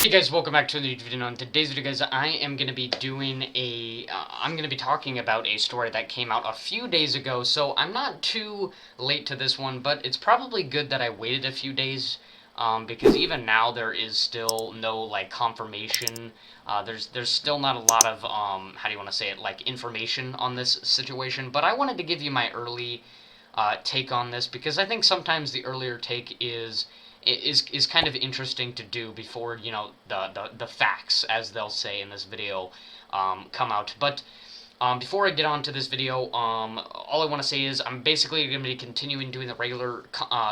Hey guys, welcome back to the video. In today's video, guys, I am going to be doing I'm going to be talking about a story that came out a few days ago, so I'm not too late to this one, but it's probably good that I waited a few days, because even now there is still no, like, confirmation. There's still not a lot of, how do you want to say it, like, information on this situation, but I wanted to give you my early take on this, because I think sometimes the earlier take is kind of interesting to do before, you know, the facts, as they'll say in this video, come out. But before I get on to this video, all I want to say is I'm basically going to be continuing doing the regular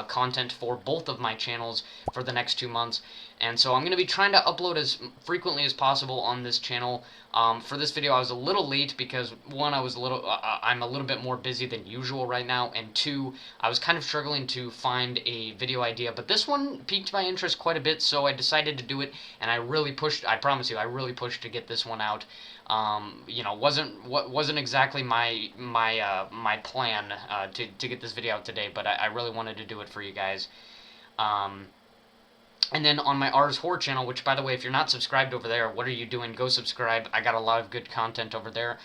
content for both of my channels for the next 2 months. And so I'm going to be trying to upload as frequently as possible on this channel. For this video, I was a little late because, one, I'm a little bit more busy than usual right now, and two, I was kind of struggling to find a video idea. But this one piqued my interest quite a bit, so I decided to do it, and I really pushed. I promise you, I really pushed to get this one out. You know, wasn't exactly my plan to get this video out today, but I really wanted to do it for you guys. And then on my R's Horror channel, which, by the way, if you're not subscribed over there, what are you doing? Go subscribe. I got a lot of good content over there.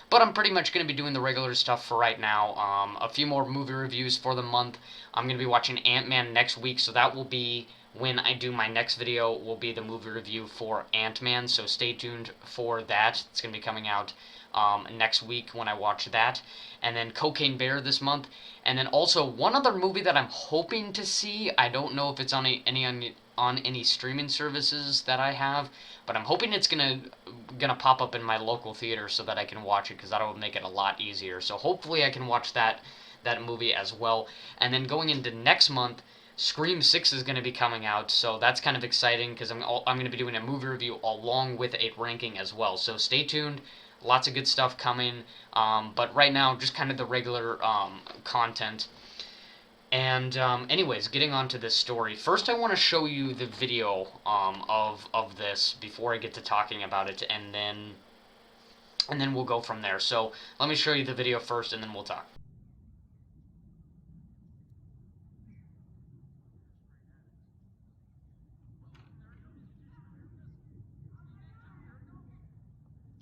But I'm pretty much going to be doing the regular stuff for right now. A few more movie reviews for the month. I'm going to be watching Ant-Man next week, so that will be when I do my next video, will be the movie review for Ant-Man, so stay tuned for that. It's going to be coming out next week when I watch that. And then Cocaine Bear this month. And then also one other movie that I'm hoping to see. I don't know if it's on any streaming services that I have, but I'm hoping it's gonna pop up in my local theater so that I can watch it, because that'll make it a lot easier. So hopefully I can watch that movie as well. And then going into next month, Scream 6 is going to be coming out, so that's kind of exciting because I'm going to be doing a movie review along with a ranking as well. So stay tuned. Lots of good stuff coming, but right now, just kind of the regular content. And anyways, getting on to this story. First, I want to show you the video of this before I get to talking about it, and then we'll go from there. So let me show you the video first, and then we'll talk.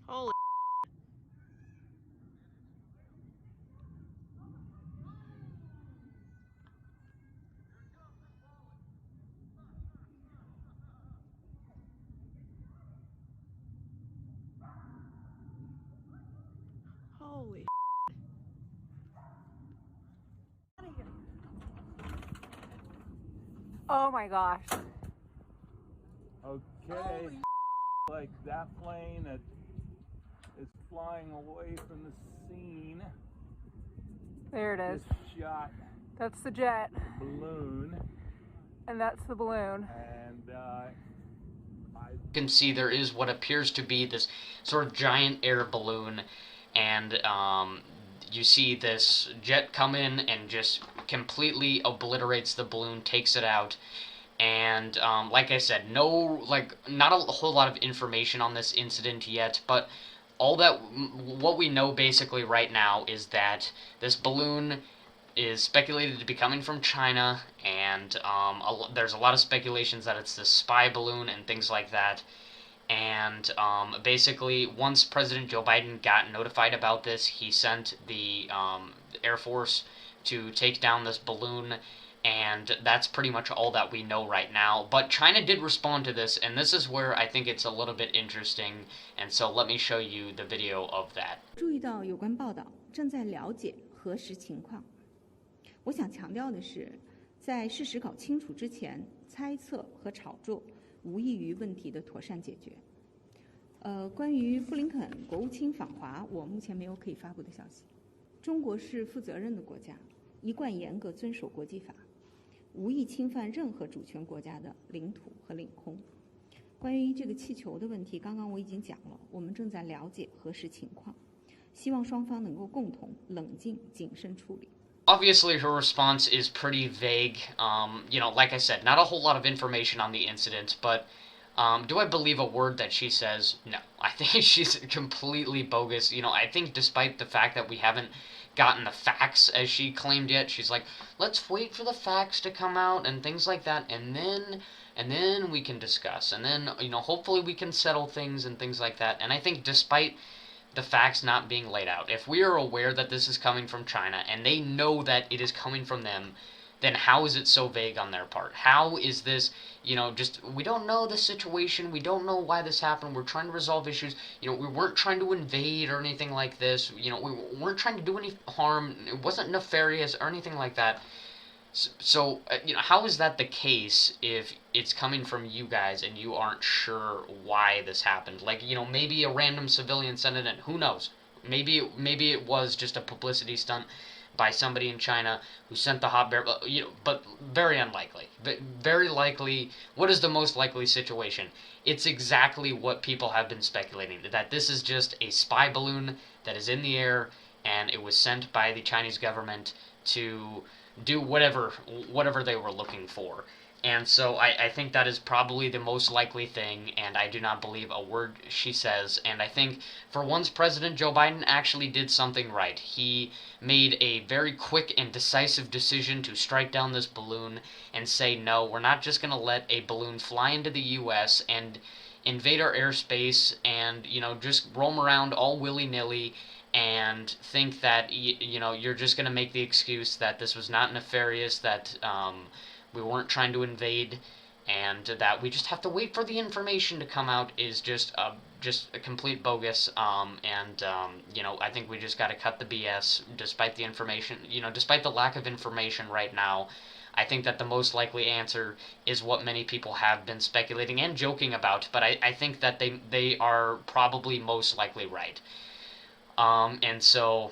Holy Holy Oh my gosh. Okay, Holy like that plane that is flying away from the scene. There it is. Just shot That's the jet, the balloon, and that's the balloon. and You can see there is what appears to be this sort of giant air balloon, and you see this jet come in and just completely obliterates the balloon, takes it out. And like I said, not a whole lot of information on this incident yet, but what we know basically right now is that this balloon is speculated to be coming from China, and there's a lot of speculations that it's the spy balloon and things like that. And basically, once President Joe Biden got notified about this, he sent the Air Force to take down this balloon, and that's pretty much all that we know right now. But China did respond to this, and this is where I think it's a little bit interesting, and so let me show you the video of that. 注意到有关报道正在了解核实情况。我想强调的是，在事实搞清楚之前，猜测和炒作无异于问题的妥善解决。关于布林肯国务卿访华，我目前没有可以发布的消息。中国是负责任的国家，一贯严格遵守国际法，无意侵犯任何主权国家的领土和领空。关于这个气球的问题，刚刚我已经讲了，我们正在了解核实情况，希望双方能够共同冷静谨慎处理。Obviously, her response is pretty vague. You know, like I said, not a whole lot of information on the incident, but do I believe a word that she says? No. I think she's completely bogus. You know, I think despite the fact that we haven't gotten the facts as she claimed yet. She's like, let's wait for the facts to come out and things like that, and then we can discuss, and then, hopefully we can settle things and things like that. And I think despite the facts not being laid out, if we are aware that this is coming from China and they know that it is coming from them, then how is it so vague on their part? How is this, we don't know the situation, we don't know why this happened, we're trying to resolve issues, we weren't trying to invade or anything like this, we weren't trying to do any harm, it wasn't nefarious or anything like that. So, how is that the case if it's coming from you guys and you aren't sure why this happened? Like, maybe a random civilian sent it in. Who knows? Maybe it was just a publicity stunt by somebody in China who sent the hot bear. But very unlikely. Very likely. What is the most likely situation? It's exactly what people have been speculating, that this is just a spy balloon that is in the air and it was sent by the Chinese government to do whatever they were looking for. And so I think that is probably the most likely thing, and I do not believe a word she says. And I think for once President Joe Biden actually did something right. He made a very quick and decisive decision to strike down this balloon and say, no, we're not just going to let a balloon fly into the U.S. and invade our airspace and, just roam around all willy-nilly and think that you're just going to make the excuse that this was not nefarious, that we weren't trying to invade, and that we just have to wait for the information to come out is just a complete bogus. I think we just got to cut the BS despite the information, despite the lack of information right now. I think that the most likely answer is what many people have been speculating and joking about, but I think that they are probably most likely right. And so,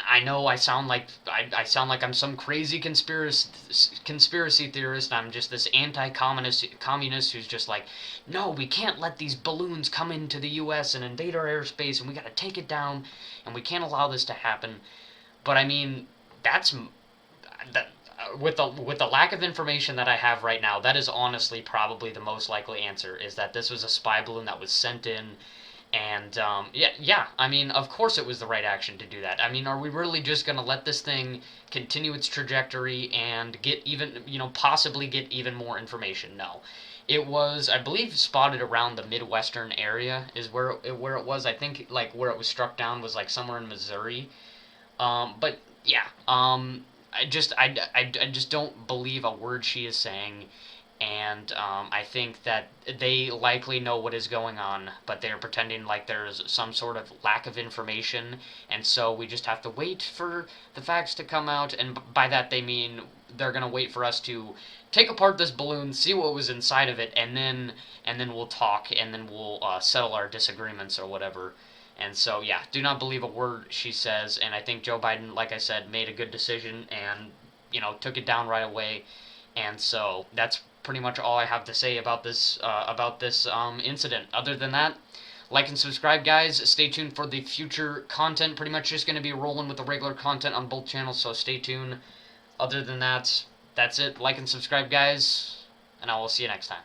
I know I sound like I'm some crazy conspiracy theorist. I'm just this anti-communist who's just like, no, we can't let these balloons come into the U.S. and invade our airspace, and we got to take it down, and we can't allow this to happen. But I mean, with the lack of information that I have right now, that is honestly probably the most likely answer, is that this was a spy balloon that was sent in. And, I mean, of course it was the right action to do that. I mean, are we really just going to let this thing continue its trajectory and get even, possibly get even more information? No. It was, I believe, spotted around the Midwestern area is where it was. I think, like, where it was struck down was, like, somewhere in Missouri. But, yeah, I just don't believe a word she is saying. And I think that they likely know what is going on, but they're pretending like there's some sort of lack of information, and so we just have to wait for the facts to come out, and by that they mean they're going to wait for us to take apart this balloon, see what was inside of it, and then we'll talk, and then we'll settle our disagreements or whatever. And so, yeah, do not believe a word she says, and I think Joe Biden, like I said, made a good decision and, took it down right away. And so that's pretty much all I have to say about this incident. Other than that, like and subscribe, guys. Stay tuned for the future content. Pretty much just going to be rolling with the regular content on both channels, so stay tuned. Other than that, that's it. Like and subscribe, guys, and I will see you next time.